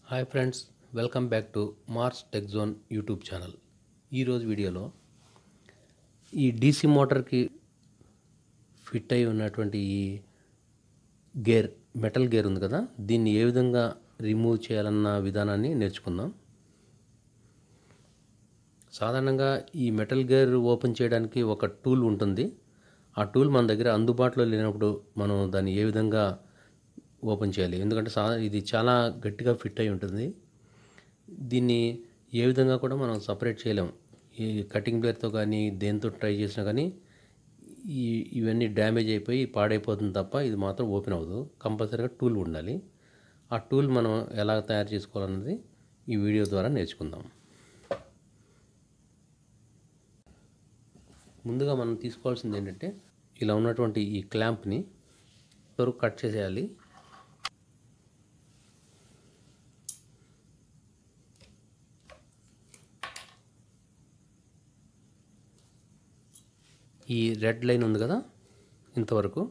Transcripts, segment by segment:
Hi friends, welcome back to Mars Tech Zone YouTube channel. ఈరోజు వీడియోలో ఈ DC మోటార్కి fit అయి ఉన్నటువంటి ఈ గేర్, మెటల్ గేర్ ఉంది కదా, దీన్ని ఏ విధంగా రిమూవ్ చేయాలన్న విధానాన్ని నేర్చుకుందాం. సాధారణంగా ఈ మెటల్ గేర్ ఓపెన్ చేయడానికి ఒక టూల్ ఉంటుంది. ఆ టూల్ మన దగ్గర అందుబాటులో లేనప్పుడు మనం దాన్ని ఏ విధంగా ఓపెన్ చేయాలి, ఎందుకంటే ఇది చాలా గట్టిగా ఫిట్ అయి ఉంటుంది. దీన్ని ఏ విధంగా కూడా మనం సపరేట్ చేయలేము. ఈ కటింగ్ బ్లేడ్తో కానీ దేంతో ట్రై చేసినా కానీ ఇవన్నీ డ్యామేజ్ అయిపోయి పాడైపోతుంది తప్ప ఇది మాత్రం ఓపెన్ అవ్వదు. కంపల్సరీగా టూల్ ఉండాలి. ఆ టూల్ మనం ఎలా తయారు చేసుకోవాలన్నది ఈ వీడియో ద్వారా నేర్చుకుందాం. ముందుగా మనం తీసుకోవాల్సింది ఏంటంటే, ఇలా ఉన్నటువంటి ఈ క్లాంప్ని కట్ చేసేయాలి. ఈ రెడ్ లైన్ ఉంది కదా, ఇంతవరకు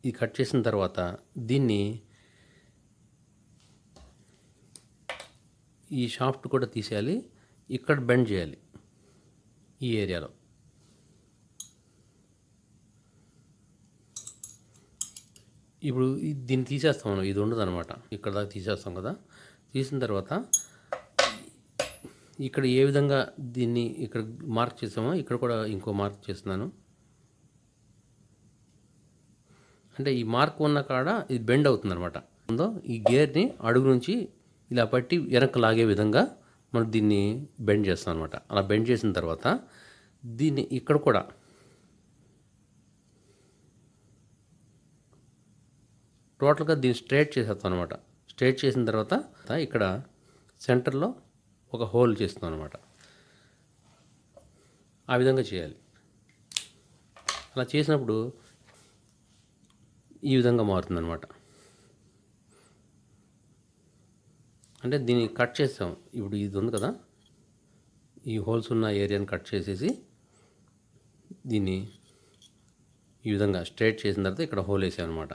ఇది కట్ చేసిన తర్వాత దీన్ని ఈ షాఫ్ట్ కూడా తీసేయాలి. ఇక్కడ బెండ్ చేయాలి ఈ ఏరియాలో. ఇప్పుడు దీన్ని తీసేస్తాం మనం, ఇది ఉండదు అనమాట. ఇక్కడ దాకా తీసేస్తాం కదా. తీసిన తర్వాత ఇక్కడ ఏ విధంగా దీన్ని ఇక్కడ మార్క్ చేసామో ఇక్కడ కూడా ఇంకో మార్క్ చేస్తున్నాను. అంటే ఈ మార్క్ ఉన్న కాడ ఇది బెండ్ అవుతుంది అనమాట. ఈ గేర్ని అడుగు నుంచి ఇలా పట్టి వెనక్కి లాగే విధంగా మనం దీన్ని బెండ్ చేస్తాం అనమాట. అలా బెండ్ చేసిన తర్వాత దీన్ని ఇక్కడ కూడా టోటల్గా దీన్ని స్ట్రైట్ చేసేస్తాం అనమాట. స్ట్రైట్ చేసిన తర్వాత ఇక్కడ సెంటర్లో ఒక హోల్ చేస్తాం అనమాట. ఆ విధంగా చేయాలి. అలా చేసినప్పుడు ఈ విధంగా మారుతుందన్నమాట. అంటే దీన్ని కట్ చేస్తాం. ఇప్పుడు ఇది ఉంది కదా, ఈ హోల్స్ ఉన్న ఏరియాని కట్ చేసేసి దీన్ని ఈ విధంగా స్ట్రైట్ చేసిన తర్వాత ఇక్కడ హోల్ వేసాం అనమాట.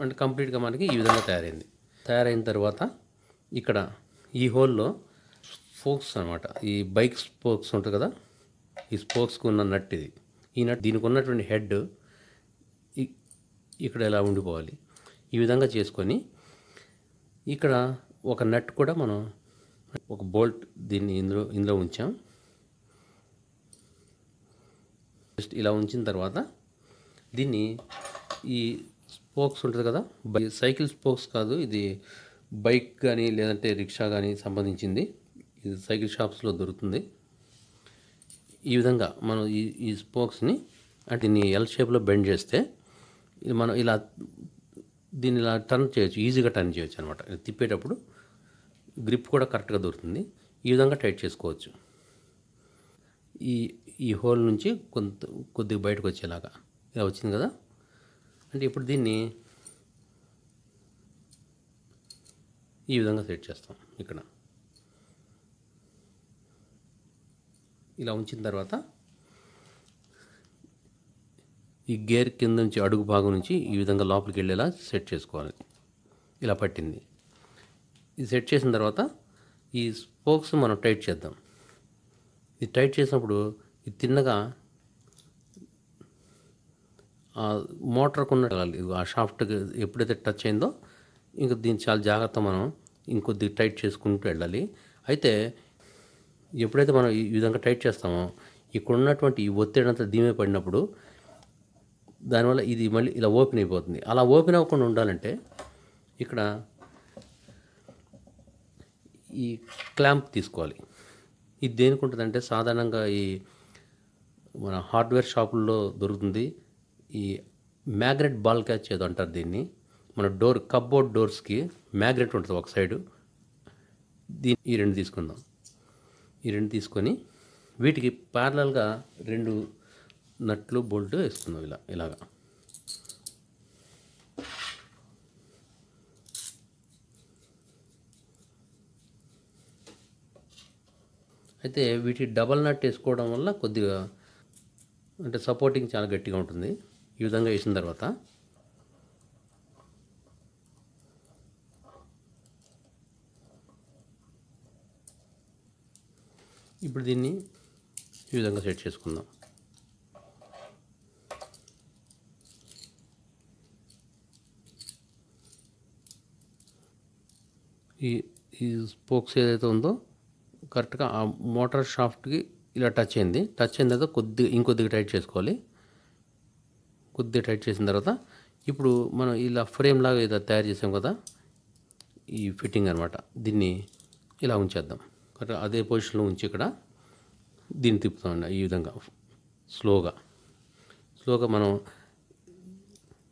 అంటే కంప్లీట్గా మనకి ఈ విధంగా తయారైంది. తయారైన తర్వాత ఇక్కడ ఈ హోల్లో స్పోక్స్ అనమాట, ఈ బైక్ స్పోక్స్ ఉంటుంది కదా, ఈ స్పోక్స్కి ఉన్న నట్ ఇది. ఈ నట్ దీనికి ఉన్నటువంటి హెడ్ ఇక్కడ ఇలా ఉండిపోవాలి. ఈ విధంగా చేసుకొని ఇక్కడ ఒక నట్ కూడా మనం ఒక బోల్ట్ దీన్ని ఇందులో ఉంచాం. జస్ట్ ఇలా ఉంచిన తర్వాత దీన్ని ఈ స్పోక్స్ ఉంటుంది కదా, సైకిల్ స్పోక్స్ కాదు, ఇది బైక్ కానీ లేదంటే రిక్షా కానీ సంబంధించింది. ఇది సైకిల్ షాప్స్లో దొరుకుతుంది. ఈ విధంగా మనం ఈ స్పోక్స్ని అంటే దీన్ని ఎల్ షేప్లో బెండ్ చేస్తే ఇది మనం ఇలా దీన్ని ఇలా టర్న్ చేయొచ్చు, ఈజీగా టర్న్ చేయొచ్చు అనమాట. తిప్పేటప్పుడు గ్రిప్ కూడా కరెక్ట్గా దొరుకుతుంది. ఈ విధంగా టైట్ చేసుకోవచ్చు. ఈ హోల్ నుంచి కొద్దిగా బయటకు వచ్చేలాగా ఇలా వచ్చింది కదా. అంటే ఇప్పుడు దీన్ని ఈ విధంగా సెట్ చేస్తాం. ఇక్కడ ఇలా ఉంచిన తర్వాత ఈ గేర్ కింద నుంచి అడుగు భాగం నుంచి ఈ విధంగా లోపలికి వెళ్ళేలా సెట్ చేసుకోవాలి. ఇలా పట్టింది. ఇది సెట్ చేసిన తర్వాత ఈ స్పోక్స్ మనం టైట్ చేద్దాం. ఇది టైట్ చేసినప్పుడు ఇది తిన్నగా మోటార్కు ఉన్న ఆ షాఫ్ట్ ఎప్పుడైతే టచ్ అయిందో ఇంకా దీన్ని చాలా జాగ్రత్త మనం ఇంకొద్ది టైట్ చేసుకుంటూ వెళ్ళాలి. అయితే ఎప్పుడైతే మనం ఈ విధంగా టైట్ చేస్తామో ఇక్కడ ఉన్నటువంటి ఈ ఒత్తిడి అంతా దీమే పడినప్పుడు దానివల్ల ఇది మళ్ళీ ఇలా ఓపెన్ అయిపోతుంది. అలా ఓపెన్ అవ్వకుండా ఉండాలంటే ఇక్కడ ఈ క్లాంప్ తీసుకోవాలి. ఇది దేనికి ఉంటుందంటే, సాధారణంగా ఈ మన హార్డ్వేర్ షాపుల్లో దొరుకుతుంది. ఈ మ్యాగ్నెట్ బాల్ క్యాచ్ ఏదో అంటారు దీన్ని. మన కప్బోర్డ్ డోర్స్కి మ్యాగ్నెట్ ఉంటుంది ఒక సైడు. ఈ రెండు తీసుకుందాం. ఈ రెండు తీసుకొని వీటికి ప్యారలల్గా 2 నట్లు బోల్ట్ వేసుకుందాం ఇలాగా. అయితే వీటి డబల్ నట్ వేసుకోవడం వల్ల కొద్దిగా అంటే సపోర్టింగ్ చాలా గట్టిగా ఉంటుంది. ఈ విధంగా వేసిన తర్వాత ఇప్పుడు దీన్ని ఈ విధంగా సెట్ చేసుకుందాం. ఈ ఈ స్పోక్స్ ఏదైతే ఉందో కరెక్ట్గా ఆ మోటార్ షాఫ్ట్కి ఇలా టచ్ అయింది. టచ్ అయిన తర్వాత ఇంకొద్దిగా టైట్ చేసుకోవాలి. కొద్దిగా టైట్ చేసిన తర్వాత ఇప్పుడు మనం ఇలా ఫ్రేమ్ లాగా ఏదో తయారు చేసాం కదా, ఈ ఫిట్టింగ్ అనమాట. దీన్ని ఇలా ఉంచేద్దాం. కరెక్ట్ అదే పొజిషన్లో ఉంచి ఇక్కడ దీన్ని తిప్పుతామండి. ఈ విధంగా స్లోగా మనం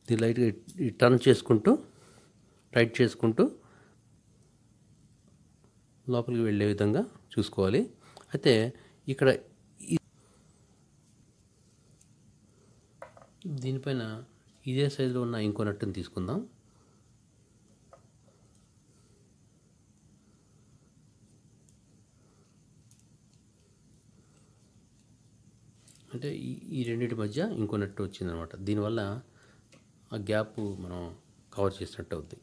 దీన్ని లైట్గా టర్న్ చేసుకుంటూ టైట్ చేసుకుంటూ లోపలికి వెళ్ళే విధంగా చూసుకోవాలి. అయితే ఇక్కడ దీనిపైన ఇదే సైజులో ఉన్న ఇంకో నట్టుని తీసుకుందాం. అంటే ఈ రెండింటి మధ్య ఇంకో నట్టు వచ్చిందనమాట. దీనివల్ల ఆ గ్యాప్ మనం కవర్ చేసినట్టు అవుద్ది.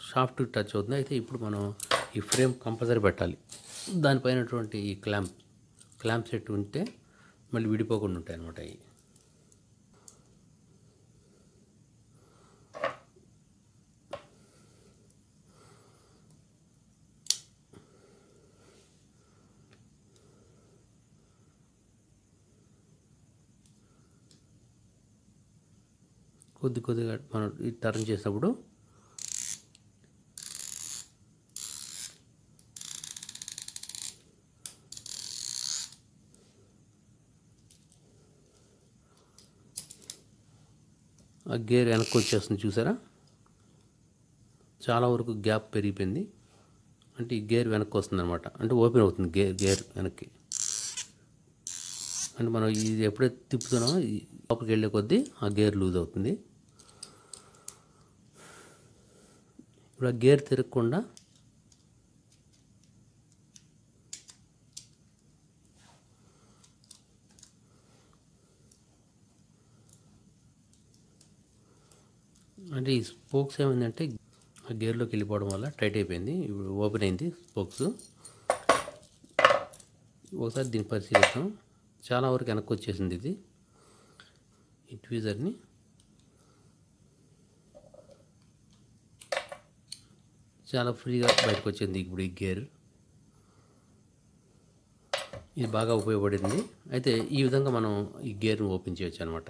షాఫ్ట్ టచ్ అవుతుంది. అయితే ఇప్పుడు మనం ఈ ఫ్రేమ్ కంపల్సరీ పెట్టాలి. దానిపైనటువంటి ఈ క్లాంప్ సెట్ ఉంటే మళ్ళీ విడిపోకుండా ఉంటాయి అన్నమాట. ఇవి కొద్దిగా మనం టర్న్ చేసినప్పుడు ఆ గేర్ వెనక్కి వచ్చేస్తుంది. చూసారా, చాలా వరకు గ్యాప్ పెరిగిపోయింది. అంటే ఈ గేర్ వెనక్కి వస్తుంది అనమాట. అంటే ఓపెన్ అవుతుంది గేర్ వెనక్కి. అంటే మనం ఇది ఎప్పుడైతే తిప్పుతున్నామో లోపలికి వెళ్ళే కొద్దీ ఆ గేర్ లూజ్ అవుతుంది. ఇప్పుడు ఆ గేర్ తిరగకుండా అంటే ఈ స్పోక్స్ ఏమైందంటే ఆ గేర్లోకి వెళ్ళిపోవడం వల్ల టైట్ అయిపోయింది. ఇప్పుడు ఓపెన్ అయింది స్పోక్స్. ఒకసారి దీన్ని పరిశీలిద్దాం. చాలా వరకు వెనక్కి వచ్చేసింది ఇది. ఈ ట్వీజర్ని చాలా ఫ్రీగా బయటకు వచ్చింది. ఇప్పుడు ఈ గేర్ ఇది బాగా ఉపయోగపడింది. అయితే ఈ విధంగా మనం ఈ గేర్ని ఓపెన్ చేయొచ్చు అనమాట.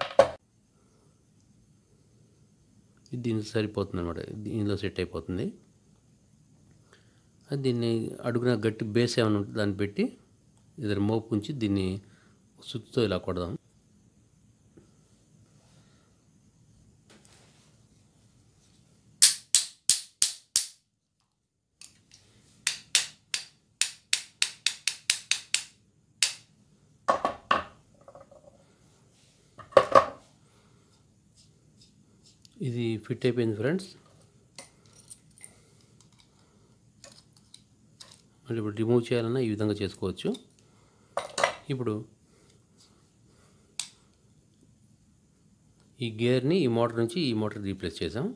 ఇది దీనికి సరిపోతుంది అనమాట. దీనిలో సెట్ అయిపోతుంది. దీన్ని అడుగున గట్టి బేస్ ఏమైనా ఉంటుంది దాన్ని పెట్టి ఇద్దరు మోపు ఉంచి దీన్ని సుత్తుతో ఇలా కొడదాం. ఇది ఫిట్ అయిపోయింది ఫ్రెండ్స్. మళ్ళీ ఇప్పుడు రిమూవ్ చేయాలన్నా ఈ విధంగా చేసుకోవచ్చు. ఇప్పుడు ఈ గేర్ని ఈ మోటార్ నుంచి ఈ మోటార్ రీప్లేస్ చేసాం.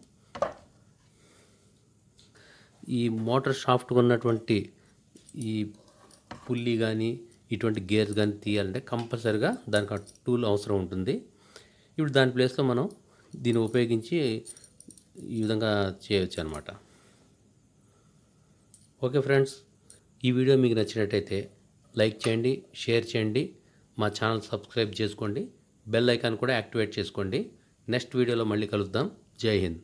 ఈ మోటార్ షాఫ్ట్ ఉన్నటువంటి ఈ పుల్లి కానీ ఇటువంటి గేర్స్ కానీ తీయాలంటే కంపల్సరిగా దానికి ఆ టూల్ అవసరం ఉంటుంది. ఇప్పుడు దాని ప్లేస్లో మనం దీన్ని ఉపయోగించి ఈ విధంగా చేయవచ్చు అనమాట. ఓకే ఫ్రెండ్స్, ఈ వీడియో మీకు నచ్చినట్టయితే లైక్ చేయండి, షేర్ చేయండి, మా ఛానల్ సబ్స్క్రైబ్ చేసుకోండి, బెల్ ఐకాన్ కూడా యాక్టివేట్ చేసుకోండి. నెక్స్ట్ వీడియోలో మళ్ళీ కలుద్దాం. జై హింద్.